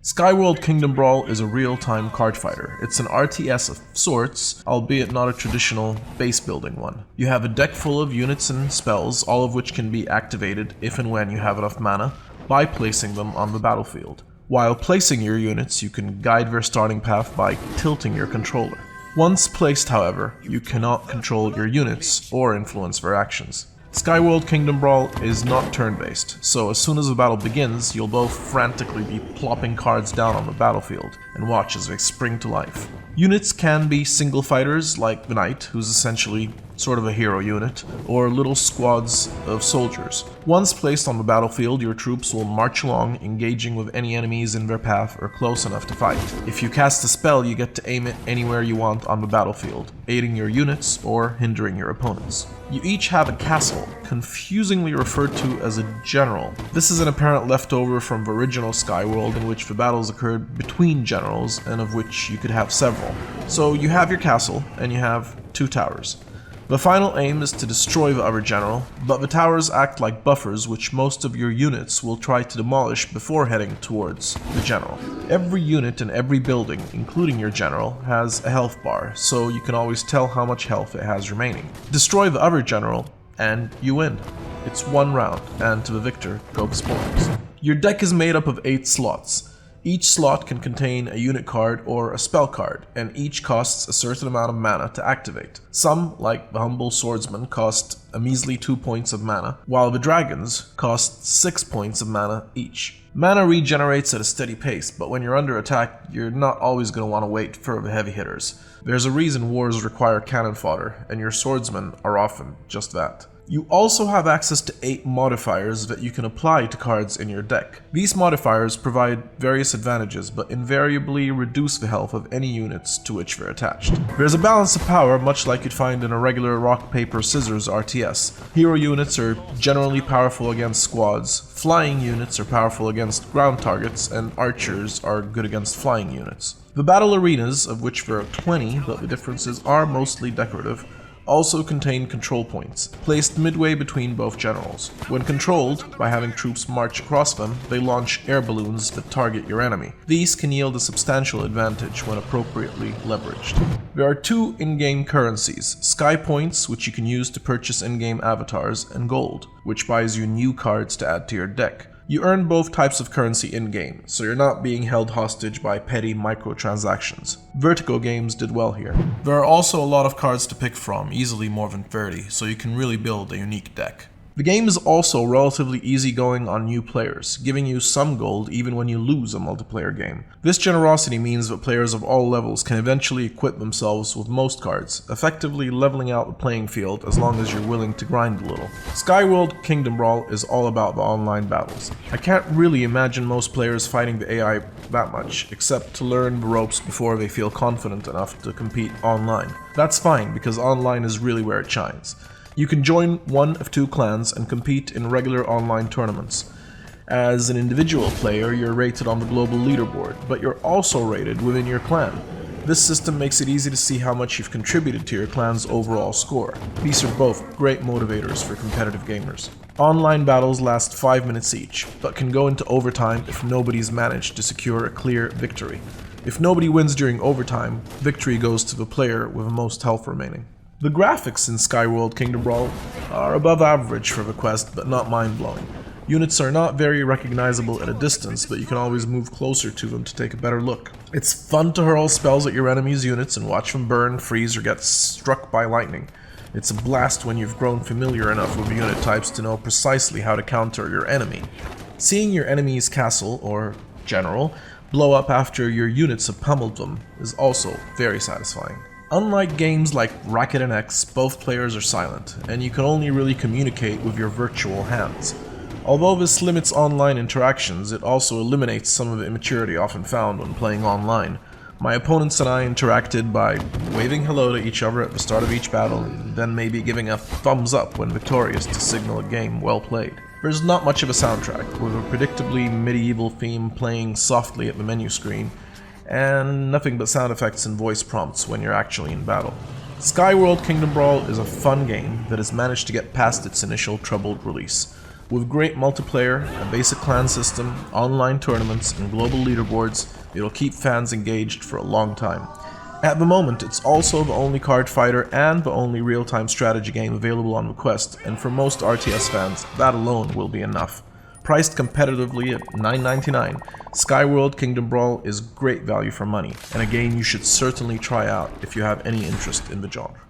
Skyworld Kingdom Brawl is a real-time card fighter. It's an RTS of sorts, albeit not a traditional base building one. You have a deck full of units and spells, all of which can be activated if and when you have enough mana, by placing them on the battlefield. While placing your units, you can guide their starting path by tilting your controller. Once placed, however, you cannot control your units or influence their actions. Skyworld Kingdom Brawl is not turn-based, so as soon as the battle begins, you'll both frantically be plopping cards down on the battlefield and watch as they spring to life. Units can be single fighters like the Knight, who's essentially sort of a hero unit, or little squads of soldiers. Once placed on the battlefield, your troops will march along, engaging with any enemies in their path or close enough to fight. If you cast a spell, you get to aim it anywhere you want on the battlefield, aiding your units or hindering your opponents. You each have a castle, confusingly referred to as a general. This is an apparent leftover from the original Skyworld, in which the battles occurred between generals, and of which you could have several. So you have your castle, and you have 2 towers. The final aim is to destroy the other general, but the towers act like buffers which most of your units will try to demolish before heading towards the general. Every unit in every building, including your general, has a health bar, so you can always tell how much health it has remaining. Destroy the other general, and you win. It's 1 round, and to the victor go the spoils. Your deck is made up of 8 slots. Each slot can contain a unit card or a spell card, and each costs a certain amount of mana to activate. Some, like the Humble Swordsman, cost a measly 2 points of mana, while the dragons cost 6 points of mana each. Mana regenerates at a steady pace, but when you're under attack, you're not always going to want to wait for the heavy hitters. There's a reason wars require cannon fodder, and your swordsmen are often just that. You also have access to 8 modifiers that you can apply to cards in your deck. These modifiers provide various advantages, but invariably reduce the health of any units to which they're attached. There's a balance of power, much like you'd find in a regular rock, paper, scissors RTS. Hero units are generally powerful against squads, flying units are powerful against ground targets, and archers are good against flying units. The battle arenas, of which there are 20, but the differences are mostly decorative, also contain control points, placed midway between both generals. When controlled, by having troops march across them, they launch air balloons that target your enemy. These can yield a substantial advantage when appropriately leveraged. There are 2 in-game currencies, Sky Points, which you can use to purchase in-game avatars, and Gold, which buys you new cards to add to your deck. You earn both types of currency in-game, so you're not being held hostage by petty microtransactions. Vertigo games did well here. There are also a lot of cards to pick from, easily more than 30, so you can really build a unique deck. The game is also relatively easygoing on new players, giving you some gold even when you lose a multiplayer game. This generosity means that players of all levels can eventually equip themselves with most cards, effectively leveling out the playing field as long as you're willing to grind a little. Skyworld Kingdom Brawl is all about the online battles. I can't really imagine most players fighting the AI that much, except to learn the ropes before they feel confident enough to compete online. That's fine, because online is really where it shines. You can join one of 2 clans and compete in regular online tournaments. As an individual player, you're rated on the global leaderboard, but you're also rated within your clan. This system makes it easy to see how much you've contributed to your clan's overall score. These are both great motivators for competitive gamers. Online battles last 5 minutes each, but can go into overtime if nobody's managed to secure a clear victory. If nobody wins during overtime, victory goes to the player with the most health remaining. The graphics in Skyworld Kingdom Brawl are above average for the quest, but not mind-blowing. Units are not very recognizable at a distance, but you can always move closer to them to take a better look. It's fun to hurl spells at your enemy's units and watch them burn, freeze, or get struck by lightning. It's a blast when you've grown familiar enough with unit types to know precisely how to counter your enemy. Seeing your enemy's castle, or general, blow up after your units have pummeled them is also very satisfying. Unlike games like Racket and X, both players are silent, and you can only really communicate with your virtual hands. Although this limits online interactions, it also eliminates some of the immaturity often found when playing online. My opponents and I interacted by waving hello to each other at the start of each battle, and then maybe giving a thumbs up when victorious to signal a game well played. There's not much of a soundtrack, with a predictably medieval theme playing softly at the menu screen, and nothing but sound effects and voice prompts when you're actually in battle. Skyworld Kingdom Brawl is a fun game that has managed to get past its initial troubled release. With great multiplayer, a basic clan system, online tournaments, and global leaderboards, it'll keep fans engaged for a long time. At the moment, it's also the only card fighter and the only real-time strategy game available on request, and for most RTS fans, that alone will be enough. Priced competitively at $9.99, Skyworld Kingdom Brawl is great value for money, and a game you should certainly try out if you have any interest in the genre.